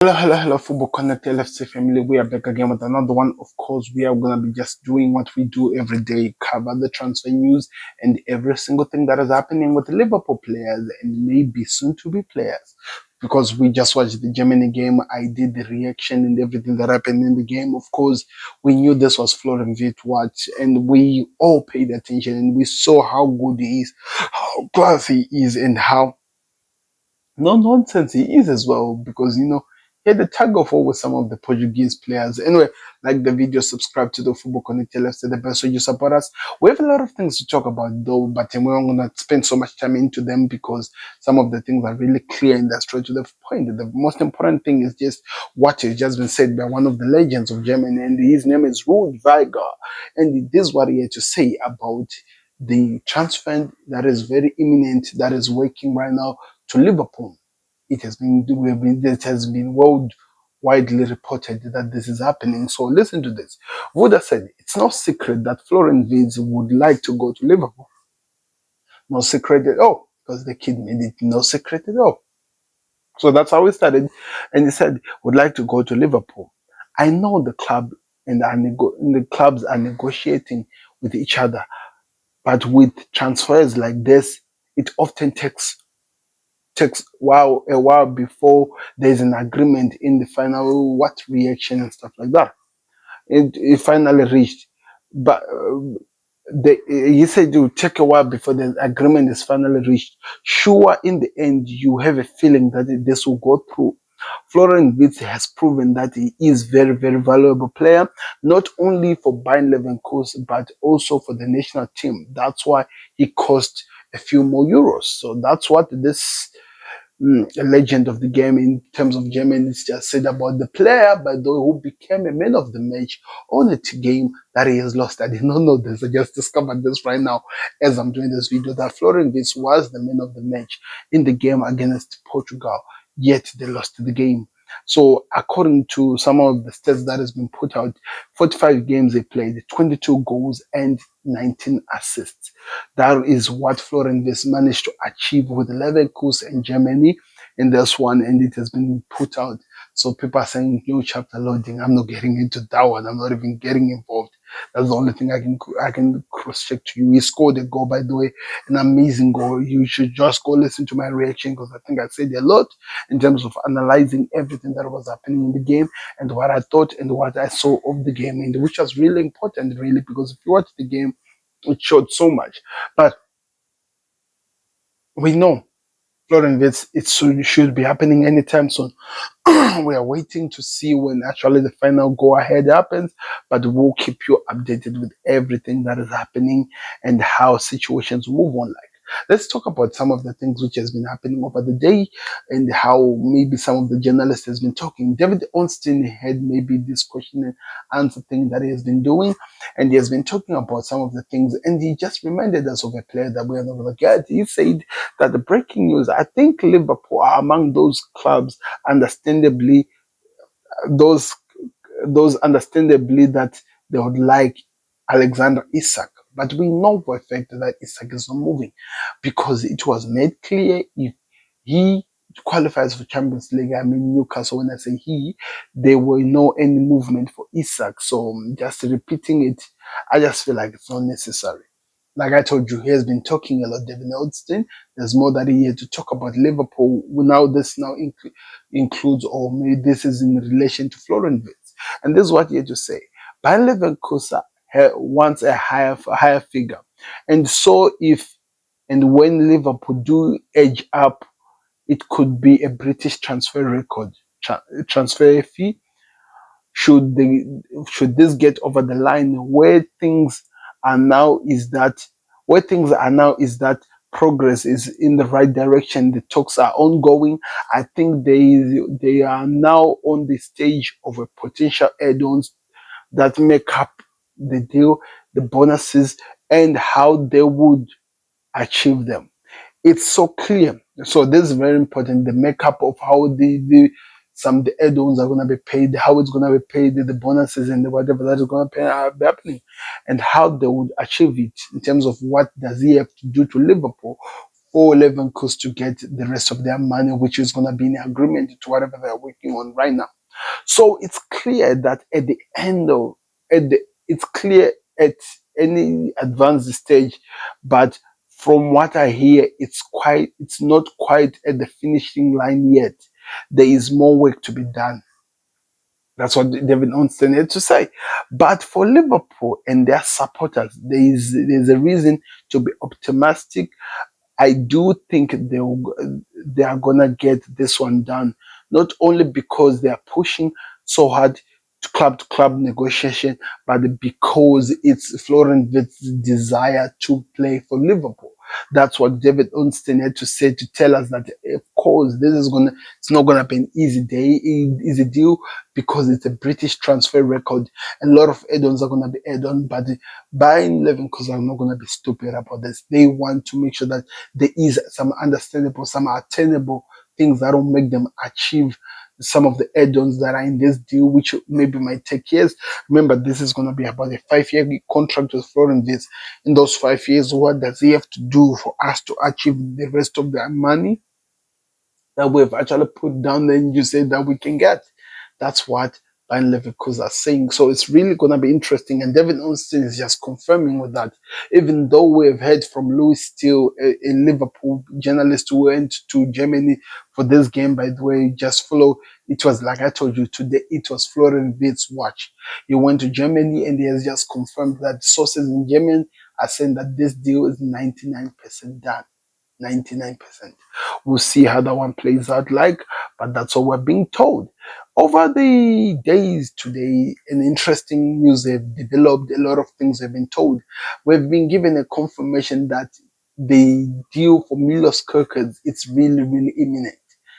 Hello, Football Connect LFC family. We are back again with another one. Of course, we are going to be just doing what we do every day, cover the transfer news and every single thing that is happening with the Liverpool players and maybe soon to be players. Because we just watched the Germany game, I did the reaction and everything that happened in the game. Of course, we knew this was Florian Wirtz and we all paid attention and we saw how good he is, how class he is, and how no nonsense he is as well, because he had a tug of war with some of the Portuguese players. Anyway, like the video, subscribe to the Football Connect LFC, the best way you support us. We have a lot of things to talk about though, but we're not gonna spend so much time into them because some of the things are really clear and they're straight to the point. The most important thing is just what has just been said by one of the legends of Germany, and his name is Ruud Weiger, and this is what he had to say about the transfer that is very imminent, that is working right now to Liverpool. It has been world widely reported that this is happening. So listen to this. Voda said it's no secret that Florian Wirtz would like to go to Liverpool. No secret at all, because the kid made it no secret at all. So that's how we started. And he said would like to go to Liverpool. I know the club and the clubs are negotiating with each other, but with transfers like this, it often takes a while before there's an agreement in the final reaction and stuff like that. It finally reached, but he said it will take a while before the agreement is finally reached. Sure, in the end, you have a feeling that this will go through. Florian Wirtz has proven that he is very, very valuable player, not only for Bayern Leverkusen, but also for the national team. That's why he cost a few more euros. So that's what this a legend of the game in terms of Germany just said about the player, but though who became a man of the match on a game that he has lost. I did not know this. I just discovered this right now as I'm doing this video, that Florian Wirtz was the man of the match in the game against Portugal, yet they lost the game. So according to some of the stats that has been put out, 45 games they played, 22 goals and 19 assists. That is what Florian Wirtz managed to achieve with Leverkusen in Germany in this one, and it has been put out. So people are saying new chapter loading. I'm not getting into that one. I'm not even getting involved. That's the only thing I can cross check to you. He scored a goal, by the way, an amazing goal. You should just go listen to my reaction, because I think I said a lot in terms of analyzing everything that was happening in the game and what I thought and what I saw of the game, and which was really important, really, because if you watch the game, it showed so much. But we know Florian Wirtz, should be happening anytime soon. We are waiting to see when actually the final go ahead happens, but we'll keep you updated with everything that is happening and how situations move on. Let's talk about some of the things which has been happening over the day and how maybe some of the journalists has been talking. David Ornstein had maybe this question and answer thing that he has been doing, and he has been talking about some of the things, and he just reminded us of a player that we are not going to get. He said that the breaking news, I think Liverpool are among those clubs, understandably, those understandably that they would like Alexander Isak. But we know for a fact that Isak is not moving, because it was made clear if he qualifies for Champions League, I mean Newcastle, when I say he, there will no any movement for Isak. So just repeating it, I just feel like it's not necessary. Like I told you, he has been talking a lot, David Ornstein. There's more that he had to talk about Liverpool. Now this now includes, or maybe this is in relation to Florian Wirtz. And this is what he had to say. Bayer Leverkusen wants a higher figure. And so if and when Liverpool do edge up, it could be a British transfer record, transfer fee. Should this get over the line, where things are now is that progress is in the right direction. The talks are ongoing. I think they are now on the stage of a potential add-ons that make up the deal, the bonuses, and how they would achieve them. It's so clear. So this is very important. The makeup of how the add-ons are going to be paid, how it's going to be paid, the bonuses and whatever that is going to be happening, and how they would achieve it in terms of what does he have to do to Liverpool or Leverkusen to get the rest of their money, which is going to be in agreement to whatever they're working on right now. So it's clear that at the end of it's clear at any advanced stage, but from what I hear, it's not quite at the finishing line yet. There is more work to be done. That's what David Onsten had to say. But for Liverpool and their supporters, there's a reason to be optimistic. I do think they are gonna get this one done, not only because they are pushing so hard to club negotiation, but because it's Florian Wirtz's desire to play for Liverpool. That's what David Onsten had to say to tell us that, of course, it's not gonna be an easy deal because it's a British transfer record. A lot of add-ons are gonna be add-on, but buying Leverkusen are not gonna be stupid about this. They want to make sure that there is some understandable, some attainable things that will make them achieve some of the add-ons that are in this deal, which maybe might take years. Remember, this is going to be about a 5-year contract with Florian Wirtz. In those 5 years, what does he have to do for us to achieve the rest of the money that we've actually put down? Then you say that we can get. That's what Bayern Leverkusen are saying. So it's really going to be interesting. And David Onstein is just confirming with that. Even though we've heard from Louis Steele, a Liverpool journalist who went to Germany for this game, by the way, just follow. It was like I told you today, it was Florian Wirtz's watch. He went to Germany and he has just confirmed that sources in Germany are saying that this deal is 99% done. 99%. We'll see how that one plays out like, but that's what we're being told. Over the days today, an interesting news have developed, a lot of things have been told. We've been given a confirmation that the deal for Milos Kerkez, it's really, really imminent.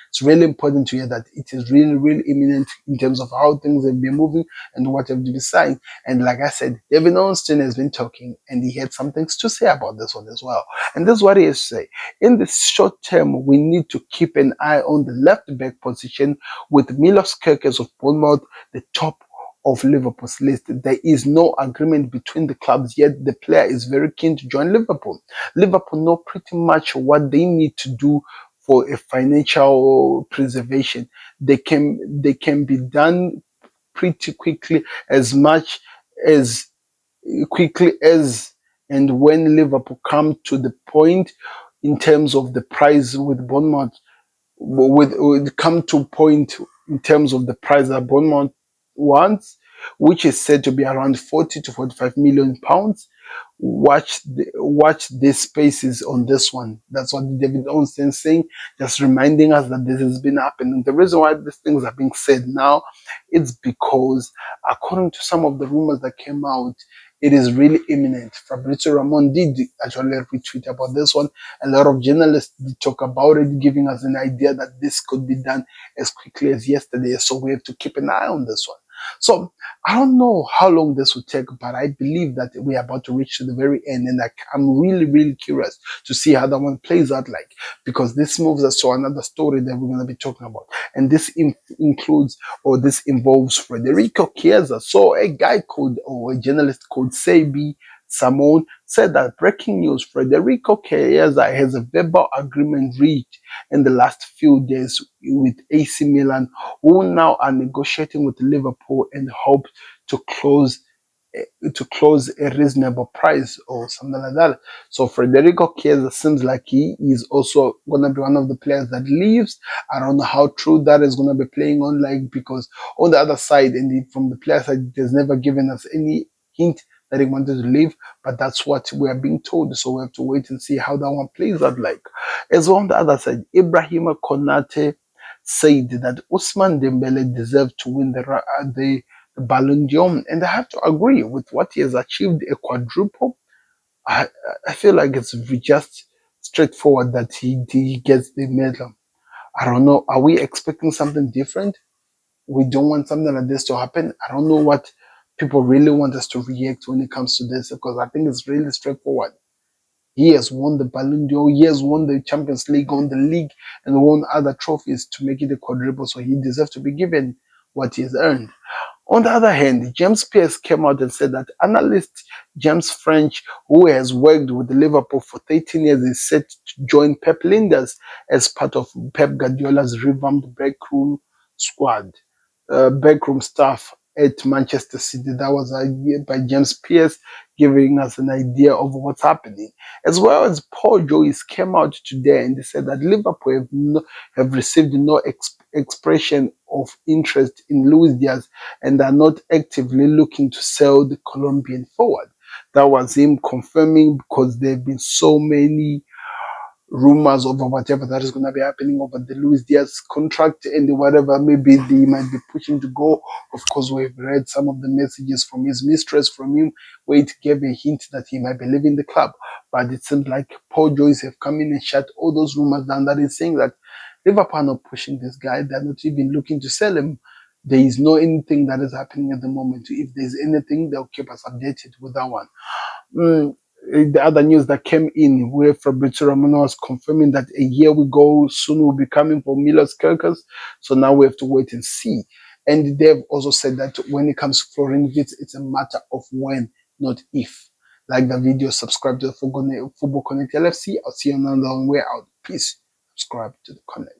It's really important to hear that it is really, really imminent in terms of how things have been moving and what have been signed. And like I said, David Ornstein has been talking and he had some things to say about this one as well. And this is what he has to say. In the short term, we need to keep an eye on the left back position with Milos Kerkez of Bournemouth, the top of Liverpool's list. There is no agreement between the clubs yet. The player is very keen to join Liverpool. Liverpool know pretty much what they need to do for a financial preservation. They can be done pretty quickly, as much as quickly as and when Liverpool come to the point in terms of the price with Bournemouth, with come to a point in terms of the price that Bournemouth wants, which is said to be around 40 to 45 million pounds. Watch the spaces on this one. That's what David Onsen is saying, just reminding us that this has been happening. The reason why these things are being said now, it's because according to some of the rumors that came out, it is really imminent. Fabrizio Ramon did actually retweet about this one. A lot of journalists did talk about it, giving us an idea that this could be done as quickly as yesterday. So we have to keep an eye on this one. So I don't know how long this will take, but I believe that we are about to reach to the very end. And I'm really, really curious to see how that one plays out like, because this moves us to another story that we're going to be talking about. And this includes, or this involves Federico Chiesa. So a guy called, or a journalist called Sebi Samon said that breaking news, Federico Chiesa has a verbal agreement reached in the last few days with AC Milan, who now are negotiating with Liverpool and hope to close a reasonable price or something like that. So Federico Chiesa seems like he is also going to be one of the players that leaves. I don't know how true that is going to be playing on, like, because on the other side, and from the player side, there's never given us any hint that he wanted to leave, but that's what we are being told. So we have to wait and see how that one plays out like. As well, on the other side, Ibrahima Konate said that Ousmane Dembele deserved to win the Ballon d'Or, and I have to agree with what he has achieved, a quadruple. I, I feel like it's just straightforward that he gets the medal. I don't know. Are we expecting something different? We don't want something like this to happen. I don't know what people really want us to react when it comes to this, because I think it's really straightforward. He has won the Ballon d'Or, he has won the Champions League, won the league, and won other trophies to make it a quadruple. So he deserves to be given what he has earned. On the other hand, James Pearce came out and said that analyst James French, who has worked with Liverpool for 13 years, is set to join Pep Linders as part of Pep Guardiola's revamped backroom staff at Manchester City. That was by James Pearce, giving us an idea of what's happening. As well as Paul Joyce came out today and they said that Liverpool have received no expression of interest in Luis Diaz and are not actively looking to sell the Colombian forward. That was him confirming, because there have been so many rumors over whatever that is going to be happening over the Luis Diaz contract and whatever maybe they might be pushing to go. Of course, we've read some of the messages from his mistress from him where it gave a hint that he might be leaving the club. But it seems like Paul Joyce have come in and shut all those rumors down. That is saying that Liverpool are not pushing this guy. They're not even looking to sell him. There is no anything that is happening at the moment. If there's anything, they'll keep us updated with that one. Mm, the other news that came in where Fabrizio Romano was confirming that a year we go soon will be coming for Milos Kerkez. So now we have to wait and see. And they've also said that when it comes to Florian Wirtz, it's a matter of when, not if. Like the video, subscribe to the Football Connect LFC. I'll see you on another one. We're out. Peace. Subscribe to the Connect.